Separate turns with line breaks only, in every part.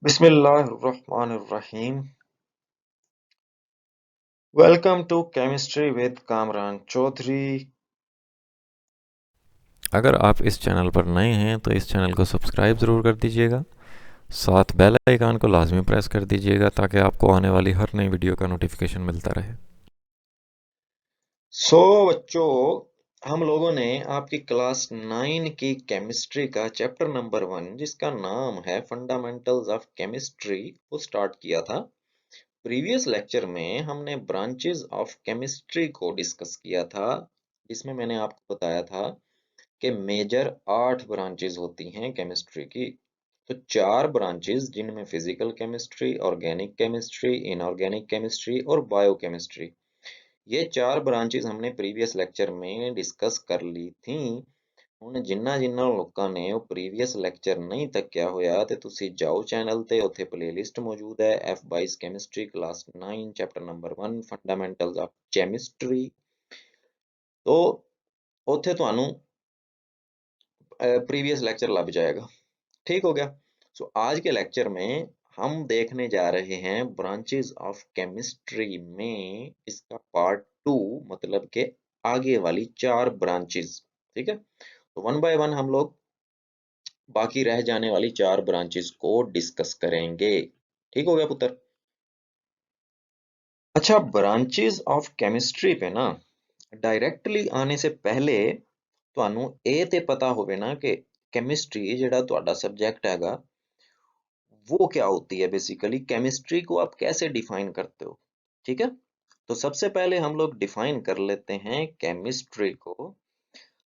बिस्मिल्लाहिर्रहमानिर्रहीम। Welcome to chemistry with Kamran Chaudhary.
अगर आप इस चैनल पर नए हैं तो इस चैनल को सब्सक्राइब ज़रूर कर दीजिएगा। साथ बेल आइकन को लाजमी प्रेस कर दीजिएगा ताकि आपको आने वाली हर नई वीडियो का नोटिफिकेशन मिलता रहे।
बच्चों, हम लोगों ने आपकी क्लास 9 की केमिस्ट्री का चैप्टर नंबर 1 जिसका नाम है फंडामेंटल्स ऑफ केमिस्ट्री को स्टार्ट किया था। प्रीवियस लेक्चर में हमने ब्रांचेस ऑफ केमिस्ट्री को डिस्कस किया था, जिसमें मैंने आपको बताया था कि मेजर 8 ब्रांचेस होती हैं केमिस्ट्री की। तो 4 ब्रांचेस जिनमें physical chemistry, organic chemistry, inorganic chemistry और बायोकेमिस्ट्री, ये 4 ब्रांचेस हमने प्रीवियस लेक्चर में डिस्कस कर ली थी। ਹੁਣ ਜਿਨ੍ਹਾਂ ਲੋਕਾਂ ਨੇ ਉਹ ਪ੍ਰੀਵੀਅਸ ਲੈਕਚਰ ਨਹੀਂ ਤੱਕਿਆ ਹੋਇਆ ਤੇ ਤੁਸੀਂ ਜਾਓ ਚੈਨਲ ਤੇ, ਉੱਥੇ ਪਲੇਲਿਸਟ ਮੌਜੂਦ ਹੈ F22 chemistry class 9 chapter number 1 fundamentals of chemistry. तो ਉੱਥੇ ਤੁਹਾਨੂੰ प्रीवियस लेक्चर लग जाएगा। ठीक हो गया। सो आज के लेक्चर में हम देखने जा रहे हैं ब्रांचेस ऑफ केमिस्ट्री में इसका पार्ट 2, मतलब के आगे वाली 4 ब्रांचेस। ठीक है, तो वन बाय वन हम लोग बाकी रह जाने वाली 4 ब्रांचेस को डिस्कस करेंगे। ठीक हो गया पुत्र। अच्छा, ब्रांचेस ऑफ केमिस्ट्री पे ना डायरेक्टली आने से पहले ਤੁਹਾਨੂੰ ਇਹ ਤੇ पता होवे ना कि केमिस्ट्री ਜਿਹੜਾ ਤੁਹਾਡਾ सब्जेक्ट हैगा वो क्या होती है। बेसिकली केमिस्ट्री को आप कैसे डिफाइन करते हो। ठीक है, तो सबसे पहले हम लोग डिफाइन कर लेते हैं केमिस्ट्री को।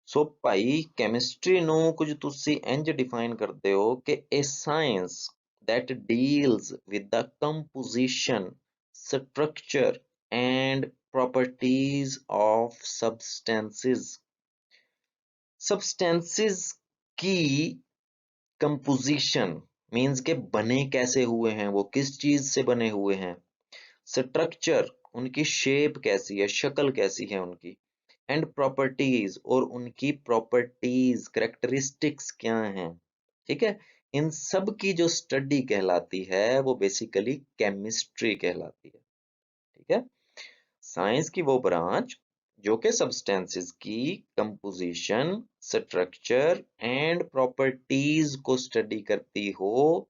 सो भाई केमिस्ट्री ਨੂੰ ਕੁਝ ਤੁਸੀਂ ਇੰਜ डिफाइन करते हो कि a science that deals with the composition, structure and properties of substances की कंपोजिशन मीन्स के बने कैसे हुए हैं, वो किस चीज से बने हुए हैं। स्ट्रक्चर, उनकी शेप कैसी है, शक्ल कैसी है उनकी। एंड प्रॉपर्टीज, और उनकी प्रॉपर्टीज करेक्टरिस्टिक्स क्या हैं। ठीक है, इन सब की जो स्टडी कहलाती है वो बेसिकली केमिस्ट्री कहलाती है। ठीक है, साइंस की वो ब्रांच जो कि सब्सटेंसेस की कंपोजिशन, स्ट्रक्चर एंड प्रॉपर्टीज को स्टडी करती हो,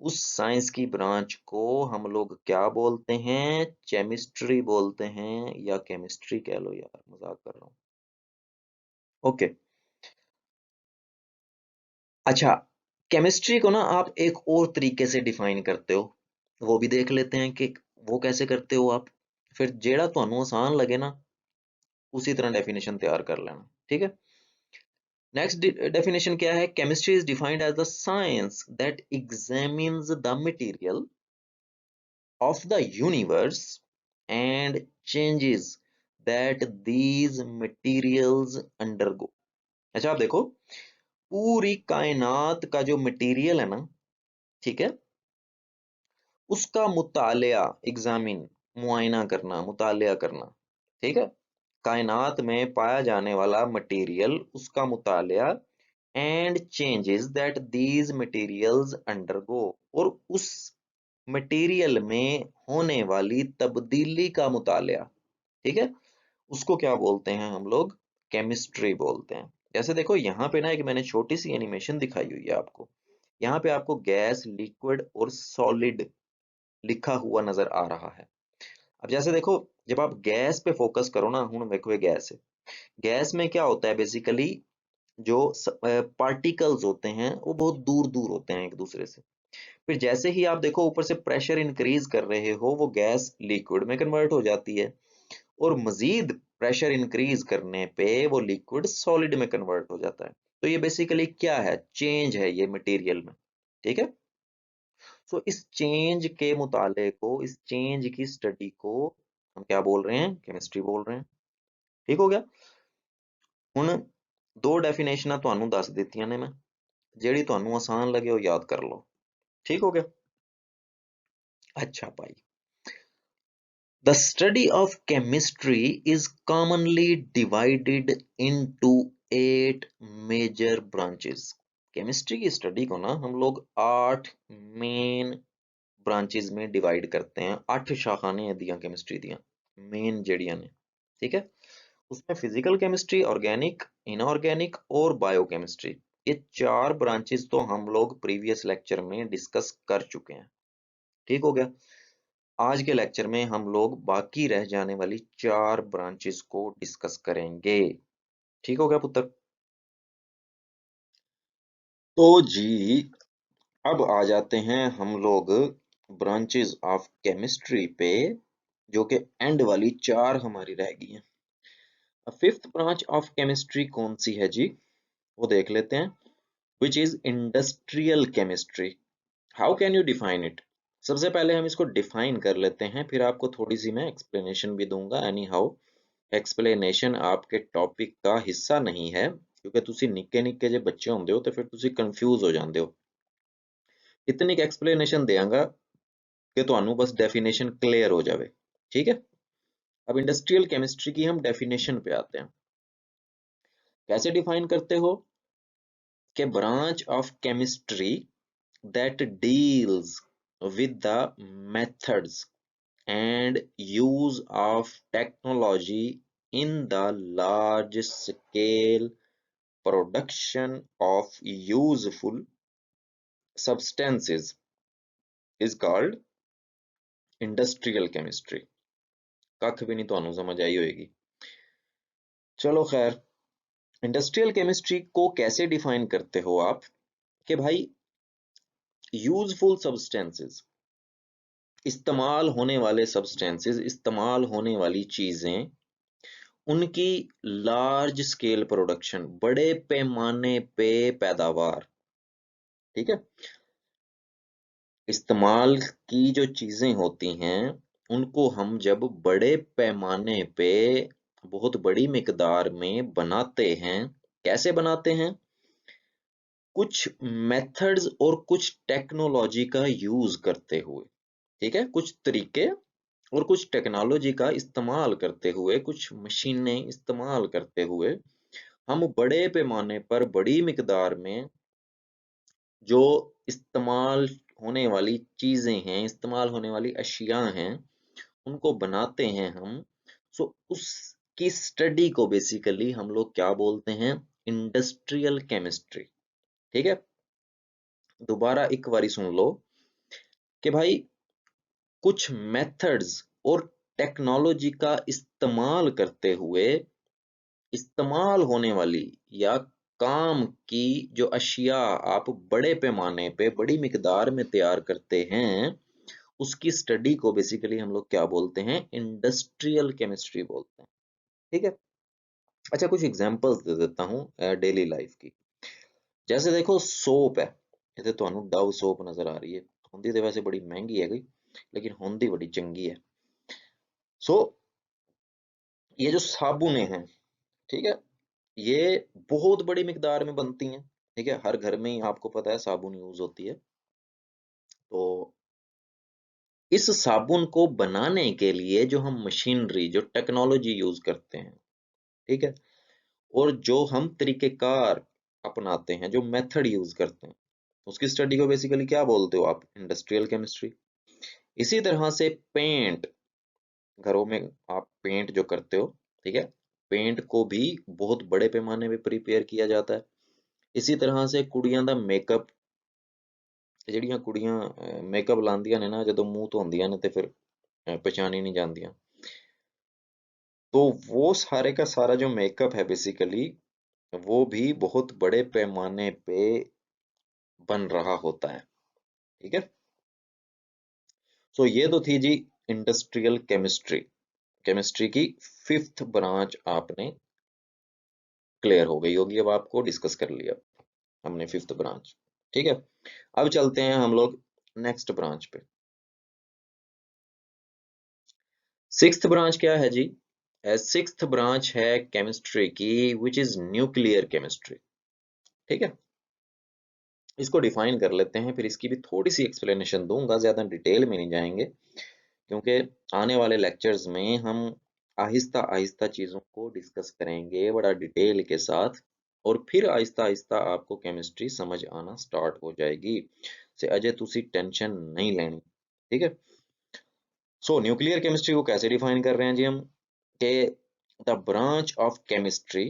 उस साइंस की ब्रांच को हम लोग क्या बोलते हैं, केमिस्ट्री बोलते हैं, या केमिस्ट्री कह लो यार, मजाक कर रहा हूँ। ओके, अच्छा, केमिस्ट्री को ना आप एक और तरीके से डिफाइन करते हो, वो भी देख लेते हैं कि वो कैसे करते हो आप। फिर जेड़ा ਤੁਹਾਨੂੰ आसान लगे ना उसी तरह डेफिनेशन तैयार कर लेना। ठीक है, नेक्स्ट डेफिनेशन क्या है। Chemistry is defined as the science that examines the material of the universe and changes that these materials undergo। अच्छा, आप देखो, पूरी कायनात का जो मटेरियल है ना, ठीक है, उसका मुतालिया, एग्जामिन, मुआयना करना, मुतालिया करना। ठीक है, कायनात में पाया जाने वाला मटेरियल, उसका मुतालिया, and changes that these materials undergo, और उस मटेरियल में होने वाली तब्दीली का मुतालिया। ठीक है, उसको क्या बोलते हैं हम लोग, केमिस्ट्री बोलते हैं। जैसे देखो यहाँ पे ना एक मैंने छोटी सी एनिमेशन दिखाई हुई है आपको। यहाँ पे आपको गैस, लिक्विड और सॉलिड लिखा हुआ नजर आ रहा है। अब जैसे देखो, जब आप गैस पे फोकस करो ना, हूं देखो ये गैस है। गैस में क्या होता है बेसिकली, जो पार्टिकल्स होते हैं वो बहुत दूर दूर होते हैं एक दूसरे से। फिर जैसे ही आप देखो ऊपर से प्रेशर इंक्रीज कर रहे हो, वो गैस लिक्विड में कन्वर्ट हो जाती है, और मजीद प्रेशर इंक्रीज करने पे वो लिक्विड सॉलिड में कन्वर्ट हो जाता है। तो ये बेसिकली क्या है, चेंज है ये मटेरियल में। ठीक है, सो इस चेंज के मुताले को, इस चेंज की स्टडी को हम क्या बोल रहे हैं, केमिस्ट्री बोल रहे हैं। ठीक हो गया। ਹੁਣ दो डेफिनेशन ਤੁਹਾਨੂੰ दस ਦਿੱਤੀਆਂ ने मैं, ਜਿਹੜੀ ਤੁਹਾਨੂੰ आसान लगे वो याद कर लो। ठीक हो गया। अच्छा भाई, the study of chemistry is commonly divided into 8 major branches। Chemistry की स्टडी को ना हम लोग 8 मेन ब्रांचेस में डिवाइड करते हैं। 8 शाखा ने दियां केमिस्ट्री दियां मेन जड़ियां ने, ठीक है। उसमें फिजिकल केमिस्ट्री, ऑर्गेनिक, इनऑर्गेनिक और बायोकेमिस्ट्री, ये 4 ब्रांचेस तो हम लोग प्रीवियस लेक्चर में डिस्कस कर चुके हैं। ठीक हो गया। आज के लेक्चर में हम लोग बाकी रह जाने वाली 4 ब्रांचेस को डिस्कस करेंगे। ठीक हो गया पुत्र। तो जी अब आ जाते हैं हम लोग ब्रांचेस ऑफ केमिस्ट्री पे, जो कि एंड वाली 4 हमारी रह गई हैं। फिफ्थ ब्रांच ऑफ केमिस्ट्री कौन सी है जी, वो देख लेते हैं। Which is industrial chemistry. How can you define it. सबसे पहले हम इसको डिफाइन कर लेते हैं, फिर आपको थोड़ी सी मैं एक्सप्लेनेशन भी दूंगा। एनी हाउ एक्सप्लेनेशन आपके टॉपिक का हिस्सा नहीं है, क्योंकि तुसी निक्के निक्के जे बच्चे होंदे हो तो फिर तुसी कंफ्यूज हो जाते हो। इतनी एक्सप्लेनेशन देंगा कि तुहानू बस डेफिनेशन क्लियर हो जाए। ठीक है। अब इंडस्ट्रियल केमिस्ट्री की हम डेफिनेशन पे आते हैं। कैसे डिफाइन करते हो कि branch of chemistry that deals with the methods and use of technology in the large scale production of useful substances is called industrial chemistry। कख भी नहीं तुहानू समझ आई होएगी। चलो खैर, इंडस्ट्रियल केमिस्ट्री को कैसे डिफाइन करते हो आप कि भाई यूजफुल सब्सटेंसेस, इस्तेमाल होने वाले सब्सटेंसेस, इस्तेमाल होने वाली चीजें, उनकी लार्ज स्केल प्रोडक्शन, बड़े पैमाने पे पैदावार। ठीक है। इस्तेमाल की जो चीजें होती हैं उनको हम जब बड़े पैमाने पे बहुत बड़ी मिकदार में बनाते हैं, कैसे बनाते हैं, कुछ मेथड्स और कुछ टेक्नोलॉजी का यूज करते हुए। ठीक है। कुछ तरीके और कुछ टेक्नोलॉजी का इस्तेमाल करते हुए, कुछ मशीनें इस्तेमाल करते हुए हम बड़े पैमाने पर बड़ी मिकदार में जो इस्तेमाल होने वाली चीजें हैं, इस्तेमाल होने वाली अशिया हैं, उनको बनाते हैं हम। सो उसकी स्टडी को बेसिकली हम लोग क्या बोलते हैं, इंडस्ट्रियल केमिस्ट्री। ठीक है। दोबारा एक बारी सुन लो कि भाई कुछ मेथड्स और टेक्नोलॉजी का इस्तेमाल करते हुए इस्तेमाल होने वाली या काम की जो अशिया आप बड़े पैमाने पे बड़ी मिकदार में तैयार करते हैं, उसकी स्टडी को बेसिकली हम लोग क्या बोलते हैं, इंडस्ट्रियल केमिस्ट्री बोलते हैं। ठीक है। अच्छा, कुछ एग्जांपल्स दे देता हूँ डेली लाइफ की। जैसे देखो सोप है, ये तो डव सोप नजर आ रही है, होंदी तो वैसे बड़ी महंगी है गई, लेकिन होंदी बड़ी चंगी है। सो ये जो साबुने हैं, ठीक है, ये बहुत बड़ी मिकदार में बनती हैं। ठीक है। हर घर में ही आपको पता है साबुन यूज होती है। तो इस साबुन को बनाने के लिए जो हम मशीनरी, जो टेक्नोलॉजी यूज करते हैं, ठीक है, और जो हम तरीकेकार अपनाते हैं, जो मेथड यूज करते हैं, उसकी स्टडी को बेसिकली क्या बोलते हो आप, इंडस्ट्रियल केमिस्ट्री। इसी तरह से पेंट, घरों में आप पेंट जो करते हो, ठीक है, पेंट को भी बहुत बड़े पैमाने पे प्रिपेयर किया जाता है। इसी तरह से कुड़ियां दा मेकअप, ਜਿਹੜੀਆਂ ਕੁੜੀਆਂ ਮੇਕਅਪ ਲਾਉਂਦੀਆਂ ਨੇ ਨਾ, ਜਦੋਂ ਮੂੰਹ ਧੋਂਦੀਆਂ ਨੇ ਤੇ ਫਿਰ पहचानी नहीं जाती। तो वो सारे का सारा जो मेकअप है बेसिकली, वो भी बहुत बड़े पैमाने पे बन रहा होता है। ठीक है। सो ये तो थी जी इंडस्ट्रियल केमिस्ट्री। केमिस्ट्री की फिफ्थ ब्रांच आपने क्लियर हो गई होगी, अब आपको डिस्कस कर लिया हमने फिफ्थ ब्रांच। ठीक है। अब चलते हैं हम लोग नेक्स्ट ब्रांच पे। सिक्स्थ ब्रांच क्या है जी, सिक्स्थ ब्रांच है केमिस्ट्री की विच इज न्यूक्लियर केमिस्ट्री। ठीक है। इसको डिफाइन कर लेते हैं, फिर इसकी भी थोड़ी सी एक्सप्लेनेशन दूंगा, ज्यादा डिटेल में नहीं जाएंगे, क्योंकि आने वाले लेक्चर्स में हम आहिस्ता आहिस्ता चीजों को डिस्कस करेंगे बड़ा डिटेल के साथ, और फिर आहिस्ता आहिस्ता आपको केमिस्ट्री समझ आना स्टार्ट हो जाएगी। से अजय तुसी टेंशन नहीं लेनी, ठीक है। सो न्यूक्लियर केमिस्ट्री को कैसे डिफाइन कर रहे हैं जी हम, कि द ब्रांच ऑफ केमिस्ट्री,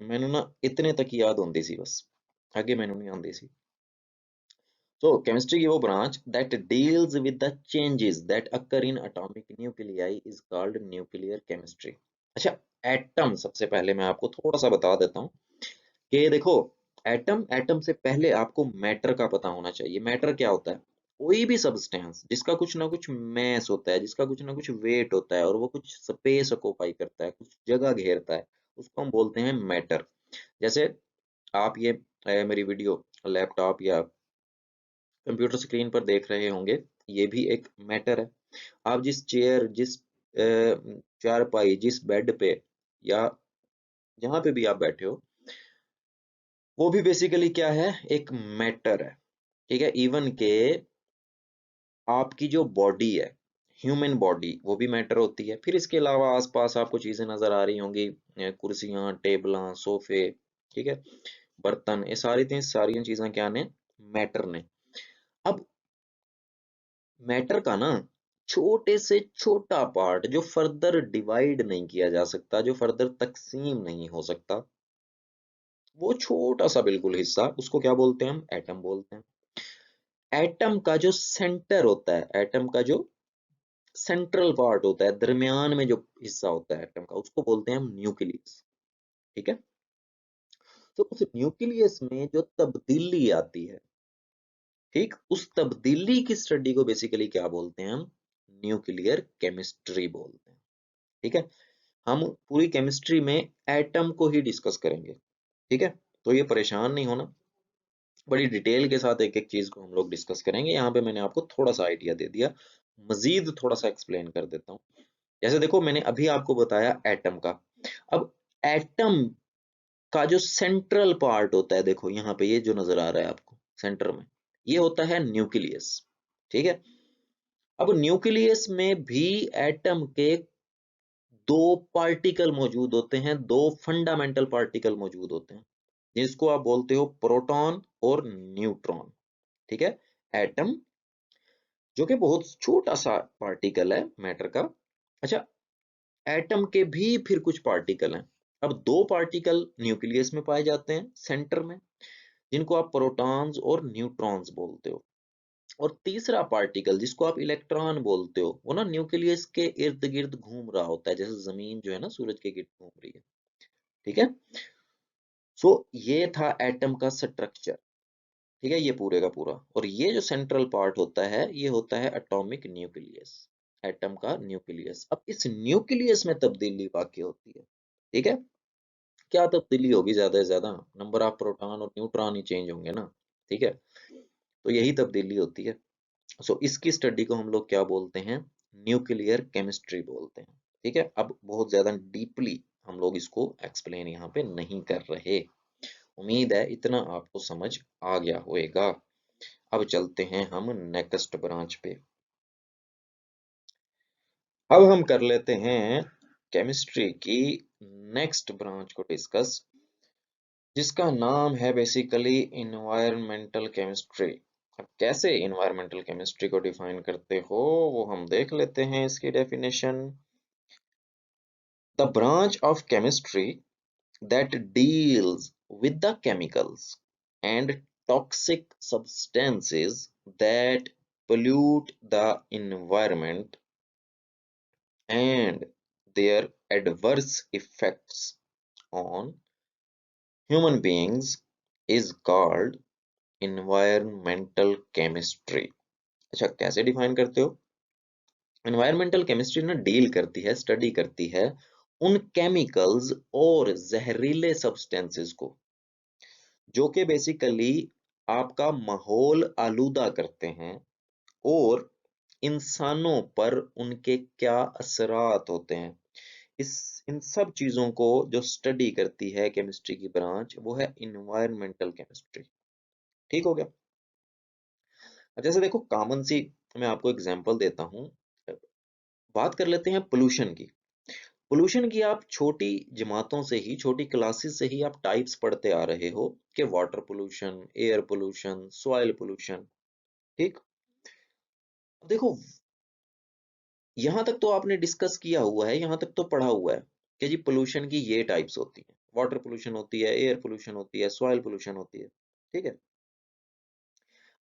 मैनू ना इतने तक ही याद होंदी सी बस, आगे मैनू नहीं आंदी सी। सो केमिस्ट्री की वो branch that deals with the changes that occur in atomic nuclei is called nuclear chemistry. अच्छा, एटम सबसे पहले मैं आपको थोड़ा सा बता देता हूँ कि देखो, एटम एटम से पहले आपको मैटर का पता होना चाहिए। मैटर क्या होता है? कोई भी सब्सटेंस जिसका कुछ ना कुछ मैस होता है, जिसका कुछ ना कुछ वेट होता है और वो कुछ स्पेस ऑक्यूपाई करता है, कुछ जगह घेरता है, उसको हम बोलते हैं मैटर। जैसे आप ये मेरी वीडियो लैपटॉप या कंप्यूटर स्क्रीन पर देख रहे होंगे, ये भी एक मैटर है। आप जिस चेयर, जिस चारपाई, जिस बेड पे या जहां पे भी आप बैठे हो, वो भी बेसिकली क्या है? एक मैटर है, ठीक है। इवन के आपकी जो बॉडी है, ह्यूमन बॉडी, वो भी मैटर होती है। फिर इसके अलावा आसपास आपको चीजें नजर आ रही होंगी, कुर्सियां, टेबलां, सोफे, ठीक है, बर्तन, ये सारी चीजें क्या ने? मैटर ने। अब मैटर का ना छोटे से छोटा पार्ट जो फर्दर डिवाइड नहीं किया जा सकता, जो फर्दर तकसीम नहीं हो सकता, वो छोटा सा बिल्कुल हिस्सा, उसको क्या बोलते हैं? हम एटम बोलते हैं। एटम का जो सेंटर होता है, एटम का जो सेंट्रल पार्ट होता है, दरमियान में जो हिस्सा होता है एटम का, उसको बोलते हैं हम न्यूक्लियस, ठीक है। तो उस न्यूक्लियस में जो तब्दीली आती है, ठीक, उस तब्दीली की स्टडी को बेसिकली क्या बोलते हैं? हम न्यूक्लियर केमिस्ट्री बोलते हैं, ठीक है। हम पूरी केमिस्ट्री में एटम को ही डिस्कस करेंगे, ठीक है। तो ये परेशान नहीं होना, बड़ी डिटेल के साथ एक एक चीज को हम लोग डिस्कस करेंगे। यहाँ पे मैंने आपको थोड़ा सा आइडिया दे दिया, मजीद थोड़ा सा एक्सप्लेन कर देता हूँ। जैसे देखो, मैंने अभी आपको बताया एटम का। अब एटम का जो सेंट्रल पार्ट होता है, देखो यहाँ पे ये जो नजर आ रहा है आपको सेंटर में, ये होता है न्यूक्लियस, ठीक है। अब न्यूक्लियस में भी एटम के दो पार्टिकल मौजूद होते हैं, दो फंडामेंटल पार्टिकल मौजूद होते हैं, जिसको आप बोलते हो प्रोटॉन और न्यूट्रॉन, ठीक है। एटम जो कि बहुत छोटा सा पार्टिकल है मैटर का। अच्छा, एटम के भी फिर कुछ पार्टिकल हैं। अब दो पार्टिकल न्यूक्लियस में पाए जाते हैं सेंटर में, जिनको आप प्रोटॉन्स और न्यूट्रॉन्स बोलते हो। और तीसरा पार्टिकल जिसको आप इलेक्ट्रॉन बोलते हो, वो ना न्यूक्लियस के इर्द गिर्द घूम रहा होता है, जैसे जमीन जो है ना सूरज के गिर्द घूम रही है, ठीक है। सो ये था एटम का स्ट्रक्चर, ठीक है, ये पूरे का पूरा। और ये जो सेंट्रल पार्ट होता है, ये होता है एटॉमिक न्यूक्लियस, एटम का न्यूक्लियस। अब इस न्यूक्लियस में तब्दीली वाकई होती है, ठीक है। क्या तब्दीली होगी? ज्यादा से ज्यादा नंबर ऑफ प्रोटॉन और न्यूट्रॉन ही चेंज होंगे ना, ठीक है। तो यही तब्दीली होती है। सो इसकी स्टडी को हम लोग क्या बोलते हैं? न्यूक्लियर केमिस्ट्री बोलते हैं, ठीक है। अब बहुत ज्यादा डीपली हम लोग इसको एक्सप्लेन यहाँ पे नहीं कर रहे। उम्मीद है इतना आपको समझ आ गया होगा। अब चलते हैं हम नेक्स्ट ब्रांच पे। अब हम कर लेते हैं केमिस्ट्री की नेक्स्ट ब्रांच को डिस्कस, जिसका नाम है बेसिकली इन्वायरमेंटल केमिस्ट्री। अब कैसे इन्वायरमेंटल केमिस्ट्री को डिफाइन करते हो, वो हम देख लेते हैं इसकी definition. The branch of chemistry that deals with the chemicals and toxic substances that pollute the environment and their adverse effects on human beings is called environmental chemistry। अच्छा, कैसे डिफाइन करते हो? एनवायरमेंटल केमिस्ट्री ना deal करती है, study करती है उन केमिकल्स और जहरीले सब्सटेंसेस को जो कि बेसिकली आपका माहौल आलूदा करते हैं, और इंसानों पर उनके क्या असरात होते हैं। इस इन सब चीजों को जो स्टडी करती है केमिस्ट्री की ब्रांच, वो है इन्वायरमेंटल केमिस्ट्री, ठीक हो गया। अब जैसे देखो, कॉमन सी मैं आपको एग्जांपल देता हूँ। बात कर लेते हैं पोल्यूशन की। पोल्यूशन की आप छोटी जमातों से ही, छोटी क्लासेस से ही आप टाइप्स पढ़ते आ रहे हो कि water pollution, air pollution, soil pollution. ठीक। अब देखो, यहां तक तो आपने डिस्कस किया हुआ है, यहां तक तो पढ़ा हुआ है कि जी पोल्यूशन की ये टाइप्स होती हैं, वाटर पोल्यूशन होती है, एयर पोल्यूशन होती है, सॉइल पोल्यूशन होती है। ठीक है।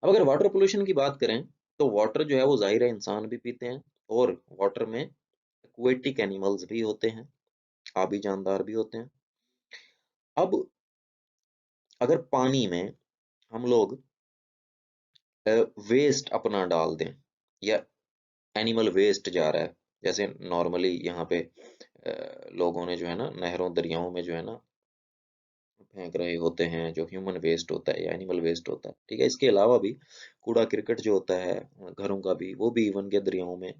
अब अगर वाटर पोल्यूशन की बात करें तो वाटर जो है वो जाहिर है इंसान भी पीते हैं, और वाटर में एक्वेटिक एनिमल्स भी होते हैं, आबी जानदार भी होते हैं। अब अगर पानी में हम लोग वेस्ट अपना डाल दें, या एनिमल वेस्ट जा रहा है, जैसे नॉर्मली यहाँ पे लोगों ने जो है ना नहरों दरियाओं में जो है ना फेंक रहे होते हैं, जो ह्यूमन वेस्ट होता है या एनिमल वेस्ट होता है। ठीक है। इसके अलावा भी कूड़ा क्रिकट जो होता है घरों का भी, वो भी इवन के दरियाओं में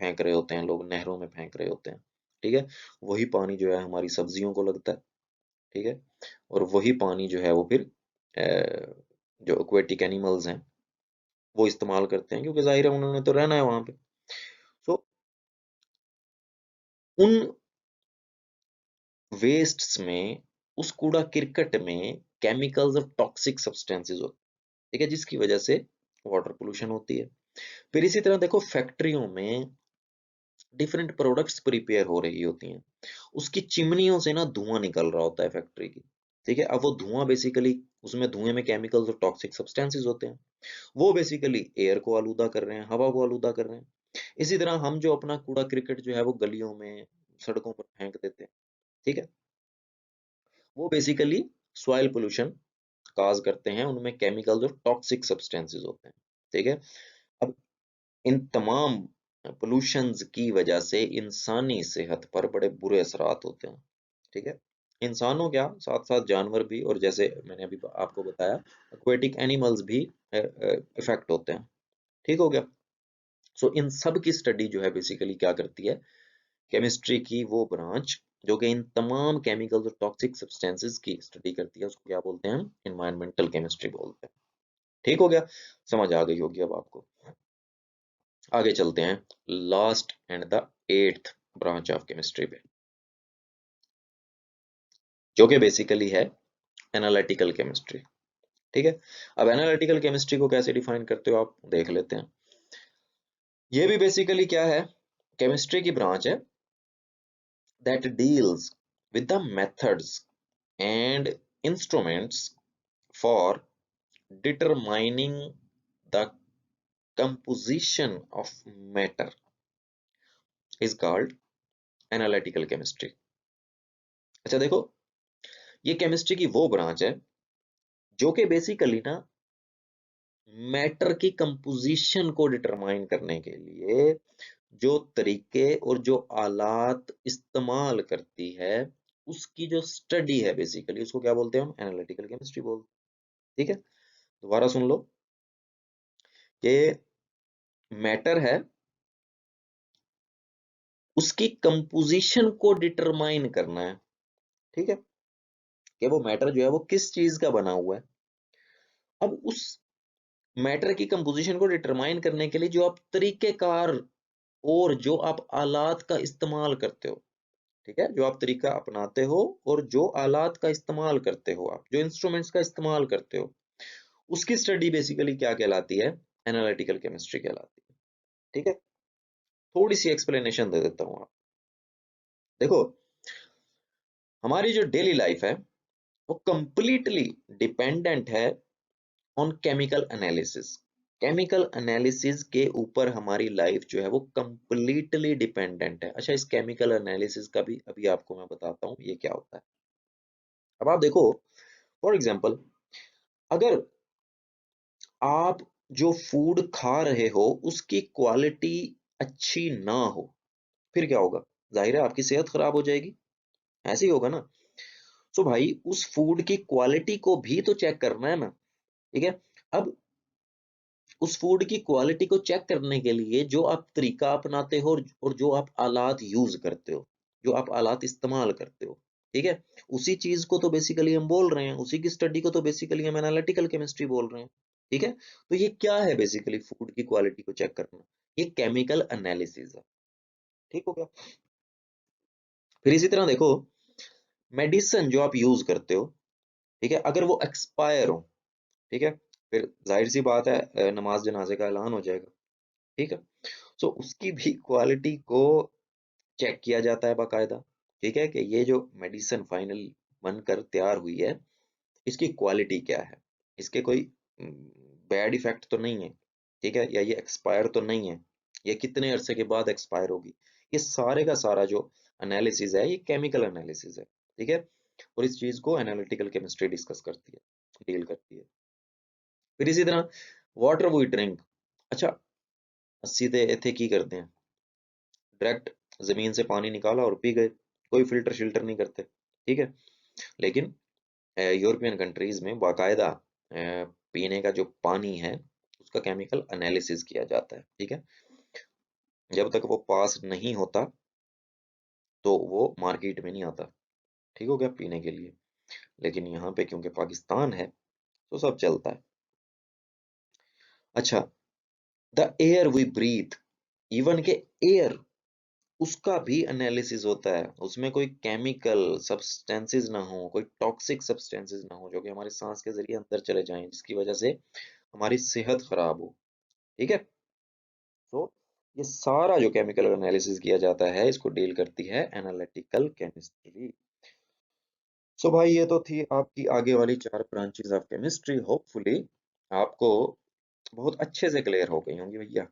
फेंक रहे होते हैं लोग, नहरों में फेंक रहे होते हैं। ठीक है। वही पानी जो है हमारी सब्जियों को लगता है। ठीक है। और वही पानी जो है वो फिर जो एक्वेटिक एनिमल्स हैं वो इस्तेमाल करते हैं, क्योंकि जाहिर है उन्होंने तो रहना है वहां पे। सो उन वेस्ट्स में, उस कूड़ा क्रिकट में केमिकल्स और टॉक्सिक सब्सटेंसेस होते हैं। ठीक है। जिसकी वजह से वाटर पोल्यूशन होती है। फिर इसी तरह देखो, फैक्ट्रियों में डिफरेंट प्रोडक्ट्स प्रिपेयर हो रही होती हैं, उसकी चिमनियों से ना धुआं निकल रहा होता है फैक्ट्री की। ठीक है। अब वो धुआं बेसिकली, उसमें धुएं में केमिकल्स और टॉक्सिक सब्सटेंसेस होते हैं, वो बेसिकली एयर को आलूदा कर रहे हैं, हवा को आलूदा कर रहे हैं। इसी तरह हम जो अपना कूड़ा क्रिकेट जो है वो गलियों में, सड़कों पर फेंक देते हैं। ठीक है। वो बेसिकली सॉइल पोल्यूशन काज करते हैं, उनमें केमिकल्स और टॉक्सिक सब्सटेंसेस होते हैं। ठीक है। अब इन तमाम पोल्यूशंस की वजह से इंसानी सेहत पर बड़े बुरे असरात होते हैं। ठीक है। इंसानों क्या, साथ साथ जानवर भी, और जैसे मैंने अभी आपको बताया एक्वेटिक एनिमल्स भी इफेक्ट होते हैं। ठीक हो गया। सो इन सब की स्टडी जो है बेसिकली क्या करती है, केमिस्ट्री की वो ब्रांच जो कि इन तमाम केमिकल्स और टॉक्सिक सब्सटेंसेस की स्टडी करती है, उसको क्या बोलते हैं हम, एनवायरमेंटल केमिस्ट्री बोलते हैं। ठीक हो गया। समझ आ गई होगी अब आपको। आगे चलते हैं last and the eighth branch of chemistry पे, जो कि बेसिकली है एनालिटिकल केमिस्ट्री। ठीक है। अब एनालिटिकल केमिस्ट्री को कैसे डिफाइन करते हो आप देख लेते हैं। ये भी बेसिकली क्या है, केमिस्ट्री की ब्रांच है that deals with the methods and instruments for determining the composition of matter is called analytical chemistry। अच्छा देखो, ये केमिस्ट्री की वो ब्रांच है जो कि बेसिकली ना मैटर की कंपोजिशन को डिटरमाइन करने के लिए जो तरीके और जो आलात इस्तेमाल करती है, उसकी जो स्टडी है बेसिकली, उसको क्या बोलते हैं हम, एनालिटिकल केमिस्ट्री बोलते हैं। ठीक है। दोबारा सुन लो, ये मैटर है, उसकी कंपोजिशन को डिटरमाइन करना है। ठीक है। कि वो मैटर जो है वो किस चीज का बना हुआ है। अब उस मैटर की कंपोजिशन को डिटरमाइन करने के लिए जो आप तरीकेकार और जो आप आलात का इस्तेमाल करते हो, ठीक है, जो आप तरीका अपनाते हो और जो आलात का इस्तेमाल करते हो, आप जो इंस्ट्रूमेंट्स का इस्तेमाल करते हो, उसकी स्टडी बेसिकली क्या कहलाती है, एनालिटिकल केमिस्ट्री कहलाती है। ठीक है। थोड़ी सी एक्सप्लेनेशन दे देता हूँ आप। देखो, हमारी जो डेली लाइफ है वो कंप्लीटली डिपेंडेंट है on chemical analysis. Chemical analysis के ऊपर हमारी लाइफ जो है वो कंप्लीटली डिपेंडेंट है। अच्छा, इस केमिकल एनालिसिस का भी अभी आपको मैं बताता हूँ ये क्या होता है। अब आप देखो, फॉर एग्जांपल, अगर आप जो फूड खा रहे हो उसकी क्वालिटी अच्छी ना हो, फिर क्या होगा, जाहिर है आपकी सेहत खराब हो जाएगी। ऐसे ही होगा ना। सो भाई, उस फूड की क्वालिटी को भी तो चेक करना है ना। ठीक है। अब उस फूड की क्वालिटी को चेक करने के लिए जो आप तरीका अपनाते हो और जो आप आलात यूज करते हो, जो आप आलात इस्तेमाल करते हो, ठीक है, उसी चीज को तो बेसिकली हम बोल रहे हैं, उसी की स्टडी को तो बेसिकली हम एनालिटिकल केमिस्ट्री बोल रहे हैं। ठीक है। तो ये क्या है बेसिकली, फूड की क्वालिटी को चेक करना, ये केमिकल एनालिसिस है। ठीक हो गया। फिर इसी तरह देखो, मेडिसिन जो आप यूज करते हो, ठीक है, अगर वो एक्सपायर हो, ठीक है, फिर जाहिर सी बात है नमाज जनाजे का ऐलान हो जाएगा, ठीक है। सो उसकी भी क्वालिटी को चेक किया जाता है बाकायदा, ठीक है, कि ये जो मेडिसिन फाइनल बनकर तैयार हुई है, इसकी क्वालिटी क्या है, इसके कोई बैड इफेक्ट तो नहीं है, ठीक है, या ये एक्सपायर तो नहीं है, ये कितने अरसे के बाद एक्सपायर होगी। ये सारे का सारा जो एनालिसिस है, ये केमिकल एनालिसिस है, ठीक है। और इस चीज को एनालिटिकल केमिस्ट्री डिस्कस करती है, डील करती है। फिर इसी तरह वाटर वी ड्रिंक, अच्छा, सीधे इथे की करते हैं, डायरेक्ट जमीन से पानी निकाला और पी गए, कोई फिल्टर शिल्टर नहीं करते, ठीक है। लेकिन यूरोपियन कंट्रीज में बाकायदा पीने का जो पानी है उसका केमिकल एनालिसिस किया जाता है, ठीक है। जब तक वो पास नहीं होता तो वो मार्केट में नहीं आता, ठीक हो गया, पीने के लिए। लेकिन यहाँ पे क्योंकि पाकिस्तान है तो सब चलता है। अच्छा, the air we breathe, even के एयर, उसका भी एनालिसिस होता है, उसमें कोई केमिकल सब्सटेंसेस ना हो, कोई टॉक्सिक सब्सटेंसेस ना हो जो कि हमारे सांस के जरिए अंदर चले जाएं, जिसकी वजह से हमारी सेहत खराब हो, ठीक है। तो ये सारा जो केमिकल एनालिसिस किया जाता है, इसको डील करती है एनालिटिकल केमिस्ट्री। सो भाई, ये तो थी आपकी आगे वाली 4 ब्रांचेस ऑफ केमिस्ट्री। होपफुली आपको बहुत अच्छे से क्लियर हो गई होंगी भैया।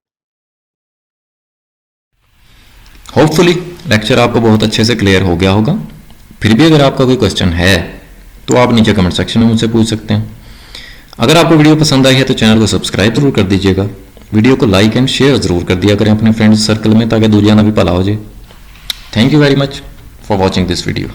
होपफुली लेक्चर आपको बहुत अच्छे से क्लियर हो गया होगा। फिर भी अगर आपका कोई क्वेश्चन है तो आप नीचे कमेंट सेक्शन में मुझसे पूछ सकते हैं। अगर आपको वीडियो पसंद आई है तो चैनल को सब्सक्राइब जरूर कर दीजिएगा, वीडियो को लाइक एंड शेयर जरूर कर दिया करें अपने फ्रेंड्स सर्कल में, ताकि दूरियां ना भी भला हो जाए। Thank you very much for watching this video.